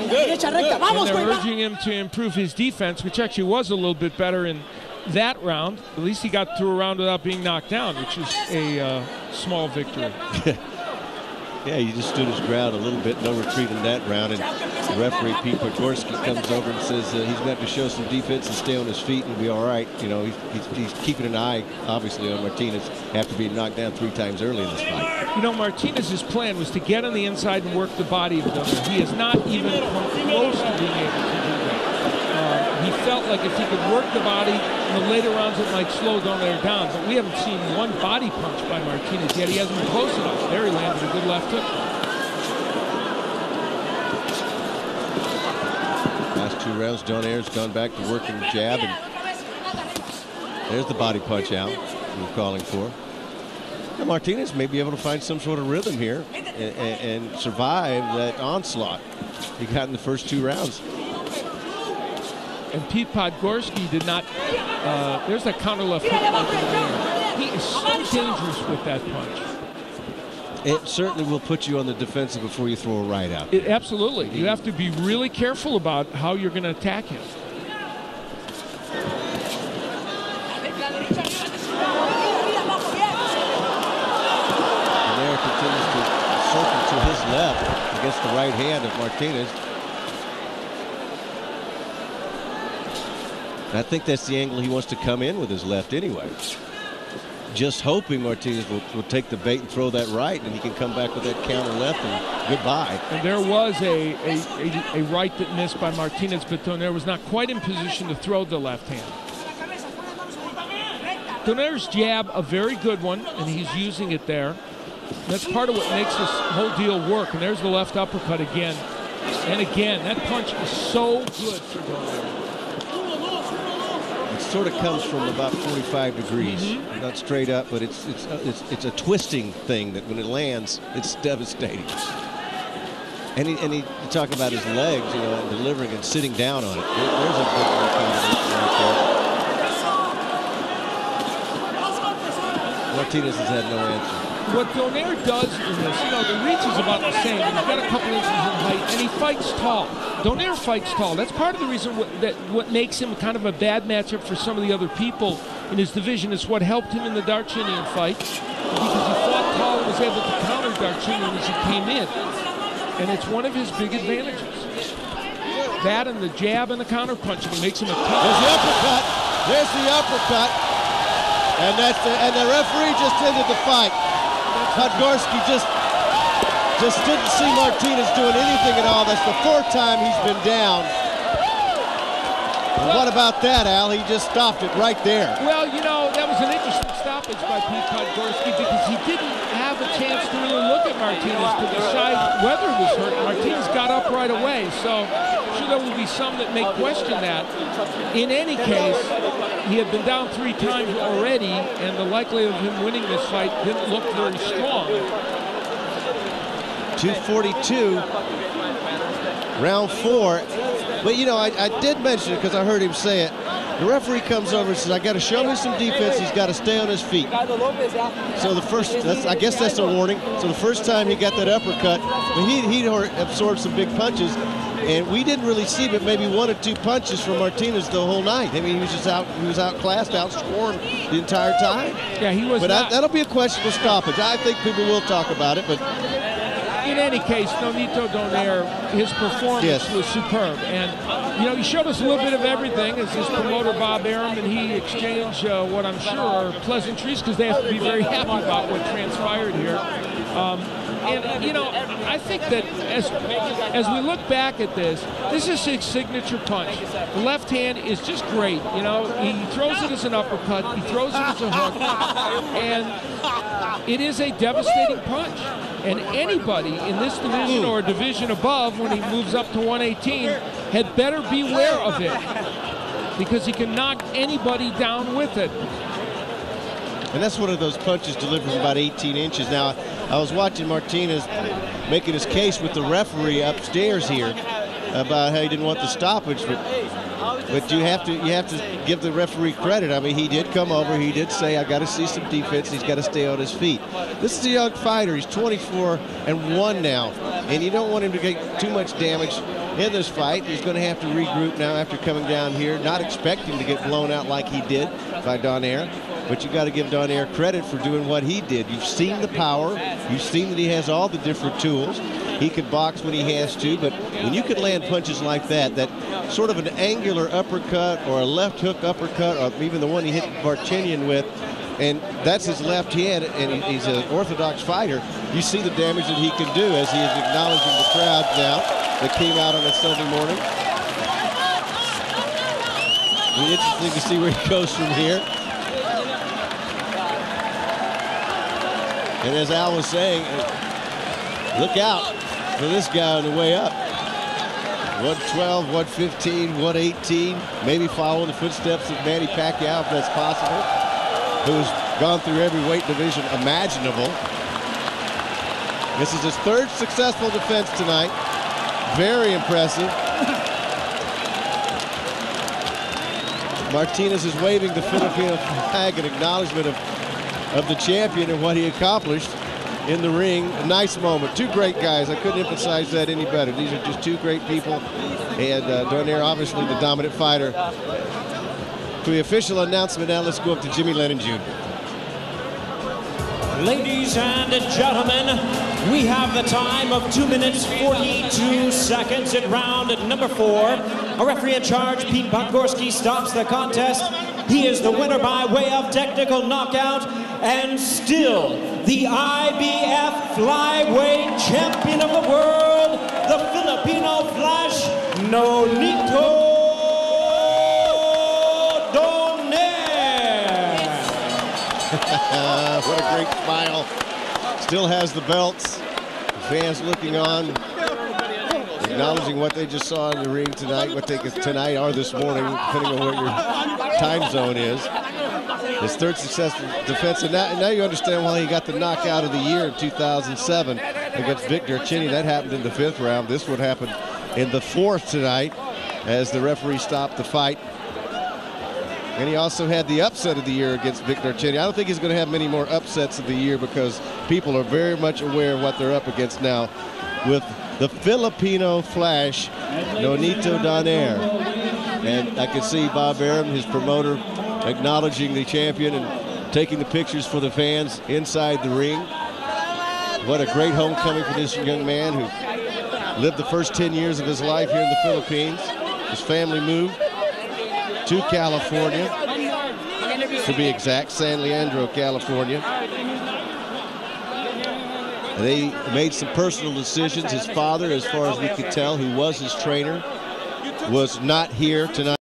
And they're urging him to improve his defense, which actually was a little bit better in that round. At least he got through a round without being knocked down, which is a small victory. Yeah, he just stood his ground a little bit, no retreat in that round. And the referee, Pete Podgorski, comes over and says he's going to have to show some defense and stay on his feet and be all right. You know, he's keeping an eye, obviously, on Martinez after being knocked down 3 times early in this fight. You know, Martinez's plan was to get on the inside and work the body of Donaire. He has not even come close to being able to do that. He felt like if he could work the body in the later rounds, it might slow Donaire down. But we haven't seen one body punch by Martinez yet. He hasn't been close enough. There he landed a good left hook. Last 2 rounds, Donaire's gone back to working the jab. And there's the body punch out we're calling for. And Martinez may be able to find some sort of rhythm here and survive that onslaught he got in the first 2 rounds. And Pete Podgorski did not, there's that counter left hook by Donaire. He is so dangerous with that punch. It certainly will put you on the defensive before you throw a right out. Absolutely. You have to be really careful about how you're going to attack him. Donaire continues to circle to his left against the right hand of Martinez. I think that's the angle he wants to come in with his left anyway. Just hoping Martinez will take the bait and throw that right, and he can come back with that counter left and goodbye. And there was a right that missed by Martinez, but Donaire was not quite in position to throw the left hand. Donaire's jab, a very good one, and he's using it there. That's part of what makes this whole deal work. And there's the left uppercut again. And again, that punch is so good for Donaire. Sort of comes from about 45 degrees, not straight up, but it's a twisting thing that when it lands, it's devastating. And he talk about his legs, you know, and delivering and sitting down on it. There's a good combination right there. Martinez has had no answer. What Donaire does in this, you know, the reach is about the same. He's got a couple inches in height, and he fights tall. Donaire fights tall. That's part of the reason what makes him kind of a bad matchup for some of the other people in his division. Is what helped him in the Darchinian fight, because he fought tall and was able to counter Darchinian as he came in. And it's one of his big advantages. That and the jab and the counter punching makes him a tough. There's the uppercut. There's the uppercut. And the referee just ended the fight. Podgorski just didn't see Martinez doing anything at all. That's the 4th time he's been down. And what about that, Al? He just stopped it right there. Well, you know, that was an interesting stoppage by Pete Podgorski because he didn't have a chance to really look at Martinez to decide whether it was hurt. Martinez got up right away, so I'm sure there will be some that may question that. In any case, he had been down 3 times already, and the likelihood of him winning this fight didn't look very strong. 242, round 4. But, you know, I did mention it because I heard him say it. The referee comes over and says, I got to show me some defense. He's got to stay on his feet. So the first, I guess that's a warning. So the first time he got that uppercut, but he absorbed some big punches. And we didn't really see but maybe 1 or 2 punches from Martinez the whole night. I mean, he was outclassed, outscored the entire time. Yeah, he was. But that'll be a questionable stoppage. I think people will talk about it, but in any case, Nonito Donaire, his performance was superb. And, you know, he showed us a little bit of everything as his promoter, Bob Arum, and he exchanged what I'm sure are pleasantries because they have to be very happy about what transpired here. And, you know, I think that as we look back at this is his signature punch. The left hand is just great. You know, he throws it as an uppercut. He throws it as a hook. And it is a devastating punch. And anybody in this division or a division above, when he moves up to 118, had better beware of it because he can knock anybody down with it. And that's one of those punches delivered from about 18 inches. Now, I was watching Martinez making his case with the referee upstairs here about how he didn't want the stoppage, but you have to give the referee credit. I mean, he did come over. He did say, I got to see some defense. He's got to stay on his feet. This is a young fighter. He's 24-1 now. and you don't want him to get too much damage in this fight. He's going to have to regroup now after coming down here, not expecting to get blown out like he did by Donaire. But you got to give Donaire credit for doing what he did. You've seen the power. You've seen that he has all the different tools. He can box when he has to, but when you can land punches like that, that sort of an angular uppercut or a left hook uppercut, or even the one he hit Martinez with, and that's his left hand, and he's an orthodox fighter, you see the damage that he can do as he is acknowledging the crowd now that came out on a Sunday morning. It'll be interesting to see where he goes from here. And as Al was saying, look out for this guy on the way up. 112, 115, 118, maybe following the footsteps of Manny Pacquiao if that's possible, who's gone through every weight division imaginable. This is his third successful defense tonight. Very impressive. Martinez is waving the Filipino flag in acknowledgement of the champion and what he accomplished in the ring. A nice moment. Two great guys. I couldn't emphasize that any better. These are just two great people. And Donaire, obviously the dominant fighter. For the official announcement now, let's go up to Jimmy Lennon Jr. Ladies and gentlemen, we have the time of 2 minutes 42 seconds in round number 4. A referee in charge, Pete Podgorski, stops the contest. He is the winner by way of technical knockout and still the IBF flyweight champion of the world, the Filipino Flash, Nonito Donaire. What a great smile. Still has the belts. The fans looking on, acknowledging what they just saw in the ring tonight, what they could tonight or this morning, depending on what your time zone is. His third successful defense, and now you understand why he got the knockout of the year in 2007 against Victor Chinny. That happened in the 5th round. This would happen in the 4th tonight as the referee stopped the fight. And he also had the upset of the year against Victor Chinny. I don't think he's going to have many more upsets of the year because people are very much aware of what they're up against now with the Filipino Flash, Nonito Donaire. And I can see Bob Arum, his promoter, acknowledging the champion and taking the pictures for the fans inside the ring. What a great homecoming for this young man who lived the first 10 years of his life here in the Philippines. His family moved to California, to be exact, San Leandro, California. They made some personal decisions. His father, as far as we could tell, who was his trainer, was not here tonight.